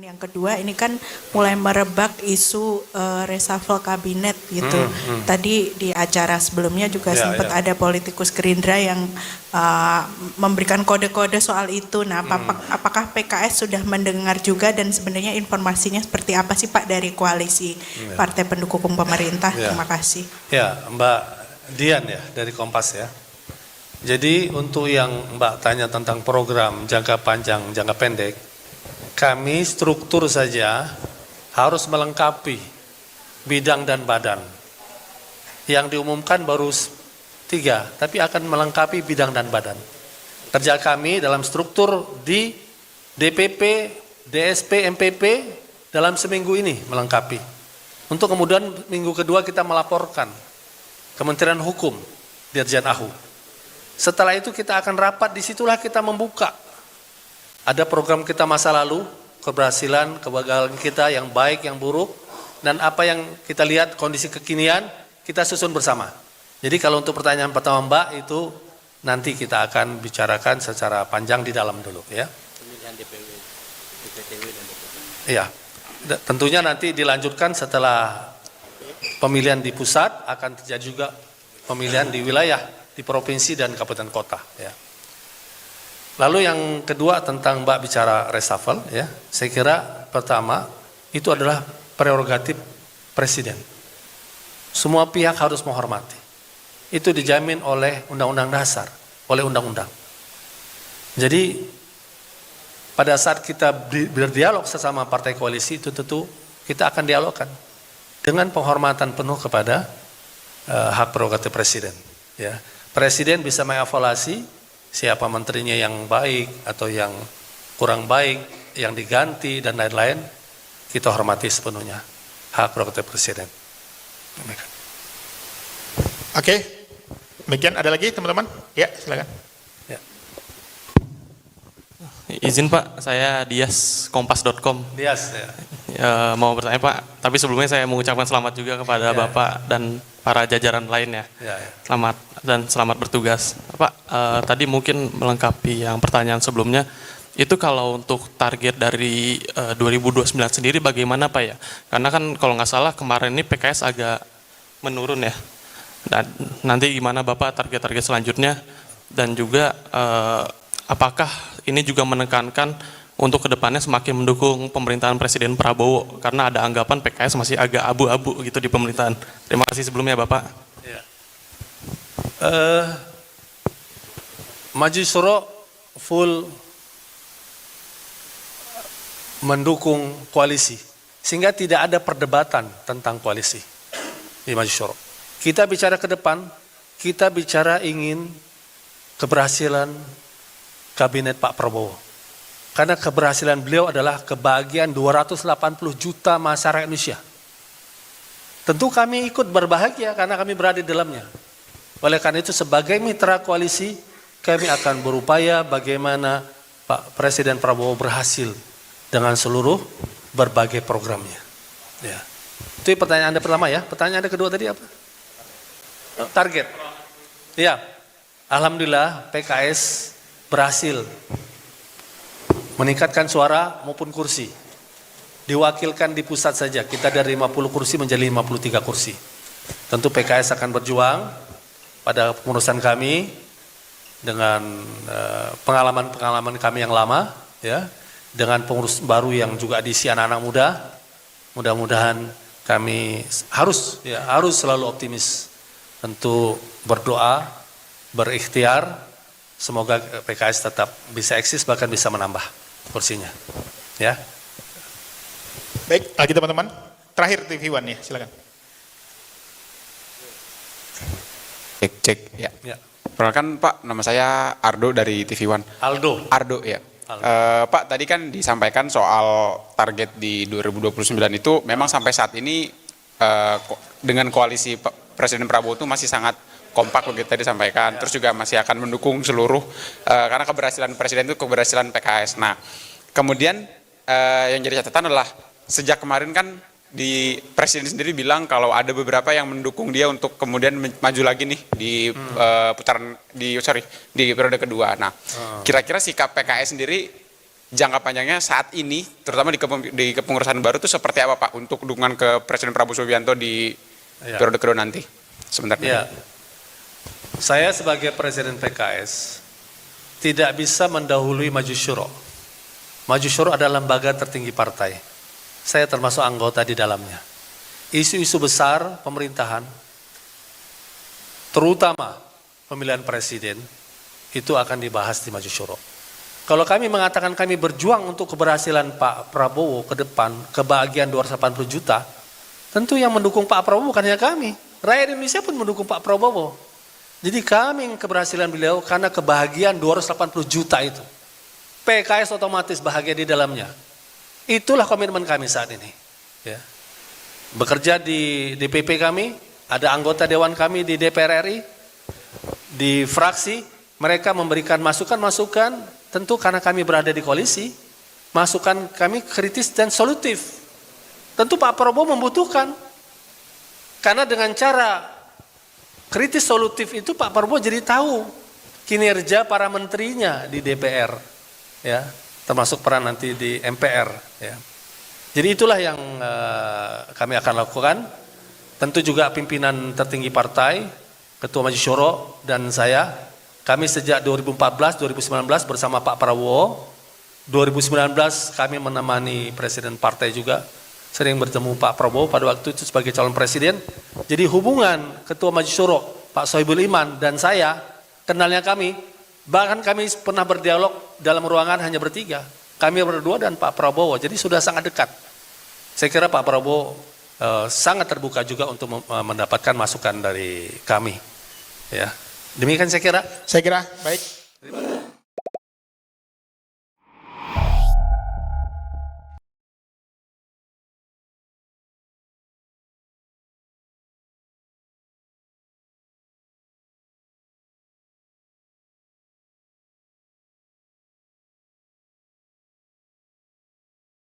yang kedua, ini kan mulai merebak isu reshuffle kabinet gitu. Tadi di acara sebelumnya juga sempat ada politikus Gerindra yang memberikan kode-kode soal itu. Nah, apakah PKS sudah mendengar juga dan sebenarnya informasinya seperti apa sih Pak dari koalisi partai pendukung pemerintah? Terima kasih. Ya, Mbak Dian ya dari Kompas ya. Jadi untuk yang Mbak tanya tentang program jangka panjang, jangka pendek, kami struktur saja harus melengkapi bidang dan badan. Yang diumumkan baru 3, tapi akan melengkapi bidang dan badan. Kerja kami dalam struktur di DPP, DSP, MPP dalam seminggu ini melengkapi. Untuk kemudian minggu kedua kita melaporkan Kementerian Hukum, Dirjen AHU. Setelah itu kita akan rapat, disitulah kita membuka. Ada program kita masa lalu, keberhasilan, kegagalan kita yang baik, yang buruk, dan apa yang kita lihat kondisi kekinian, kita susun bersama. Jadi kalau untuk pertanyaan pertama Mbak, itu nanti kita akan bicarakan secara panjang di dalam dulu ya. Pemilihan DPW, DPTW dan DPP. Iya, tentunya nanti dilanjutkan setelah pemilihan di pusat, akan terjadi juga pemilihan di wilayah, di provinsi dan kabupaten kota ya. Lalu yang kedua tentang Mbak bicara reshuffle ya, saya kira pertama itu adalah prerogatif presiden. Semua pihak harus menghormati. Itu dijamin oleh undang-undang dasar, oleh undang-undang. Jadi pada saat kita berdialog sesama partai koalisi itu tentu kita akan dialogkan dengan penghormatan penuh kepada hak prerogatif presiden ya. Presiden bisa mengevaluasi siapa menterinya yang baik atau yang kurang baik, yang diganti dan lain-lain. Kita hormati sepenuhnya hak prerogatif presiden. Oke, demikian ada lagi teman-teman? Ya, silakan. Ya. Izin Pak, saya Dias, kompas.com. Dias ya. Mau bertanya Pak, tapi sebelumnya saya mengucapkan selamat juga kepada Bapak dan para jajaran lainnya. Selamat dan selamat bertugas. Pak, tadi mungkin melengkapi yang pertanyaan sebelumnya, itu kalau untuk target dari 2029 sendiri bagaimana Pak ya? Karena kan kalau nggak salah kemarin ini PKS agak menurun ya. Dan nanti gimana Bapak target-target selanjutnya? Dan juga apakah ini juga menekankan untuk kedepannya semakin mendukung pemerintahan Presiden Prabowo, karena ada anggapan PKS masih agak abu-abu gitu di pemerintahan. Terima kasih sebelumnya Bapak. Ya. Maju Syuro full mendukung koalisi, sehingga tidak ada perdebatan tentang koalisi di Maju Syuro. Kita bicara ke depan, kita bicara ingin keberhasilan kabinet Pak Prabowo. Karena keberhasilan beliau adalah kebahagiaan 280 juta masyarakat Indonesia. Tentu kami ikut berbahagia karena kami berada di dalamnya. Oleh karena itu sebagai mitra koalisi, kami akan berupaya bagaimana Pak Presiden Prabowo berhasil dengan seluruh berbagai programnya. Ya. Itu pertanyaan Anda pertama ya. Pertanyaan Anda kedua tadi apa? Target. Ya, alhamdulillah PKS berhasil meningkatkan suara maupun kursi. Diwakilkan di pusat saja, kita dari 50 kursi menjadi 53 kursi. Tentu PKS akan berjuang pada pengurusan kami dengan pengalaman-pengalaman kami yang lama, ya, dengan pengurus baru yang juga diisi anak-anak muda. Mudah-mudahan kami harus selalu optimis. Tentu berdoa, berikhtiar, semoga PKS tetap bisa eksis bahkan bisa menambah kursinya. Ya. Baik, lagi teman-teman. Terakhir TV One ya, silakan. Cek ya. Perkenalkan Pak, nama saya Ardo dari TV One. Ardo ya. Pak, tadi kan disampaikan soal target di 2029 itu memang sampai saat ini dengan koalisi Presiden Prabowo itu masih sangat kompak begitu tadi disampaikan, terus juga masih akan mendukung seluruh karena keberhasilan Presiden itu keberhasilan PKS. Nah, kemudian yang jadi catatan adalah sejak kemarin kan di Presiden sendiri bilang kalau ada beberapa yang mendukung dia untuk kemudian maju lagi nih di putaran di periode kedua. Nah, kira-kira sikap PKS sendiri jangka panjangnya saat ini, terutama di kepengurusan baru itu seperti apa Pak untuk dukungan ke Presiden Prabowo Subianto di periode kedua nanti? Sebenarnya. Saya sebagai Presiden PKS tidak bisa mendahului Maju Syuro. Maju Syuro adalah lembaga tertinggi partai. Saya termasuk anggota di dalamnya. Isu-isu besar pemerintahan, terutama pemilihan presiden, itu akan dibahas di Maju Syuro. Kalau kami mengatakan kami berjuang untuk keberhasilan Pak Prabowo ke depan, kebahagiaan 280 juta, tentu yang mendukung Pak Prabowo bukan hanya kami. Rakyat Indonesia pun mendukung Pak Prabowo. Jadi kami keberhasilan beliau karena kebahagiaan 280 juta itu. PKS otomatis bahagia di dalamnya. Itulah komitmen kami saat ini. Ya. Bekerja di DPP kami, ada anggota dewan kami di DPR RI, di fraksi, mereka memberikan masukan-masukan, tentu karena kami berada di koalisi, masukan kami kritis dan solutif. Tentu Pak Prabowo membutuhkan, karena dengan cara kritis solutif itu Pak Prabowo jadi tahu kinerja para menterinya di DPR, ya, termasuk peran nanti di MPR, ya. Jadi itulah yang kami akan lakukan. Tentu juga pimpinan tertinggi partai, Ketua Maju Syuro dan saya, kami sejak 2014-2019 bersama Pak Prabowo. 2019 kami menemani Presiden partai juga, sering bertemu Pak Prabowo pada waktu itu sebagai calon presiden. Jadi hubungan Ketua Maju Syuro, Pak Sohibul Iman dan saya, kenalnya kami, bahkan kami pernah berdialog dalam ruangan hanya bertiga. Kami berdua dan Pak Prabowo, jadi sudah sangat dekat. Saya kira Pak Prabowo sangat terbuka juga untuk mendapatkan masukan dari kami. Ya, demikian saya kira. Saya kira, baik.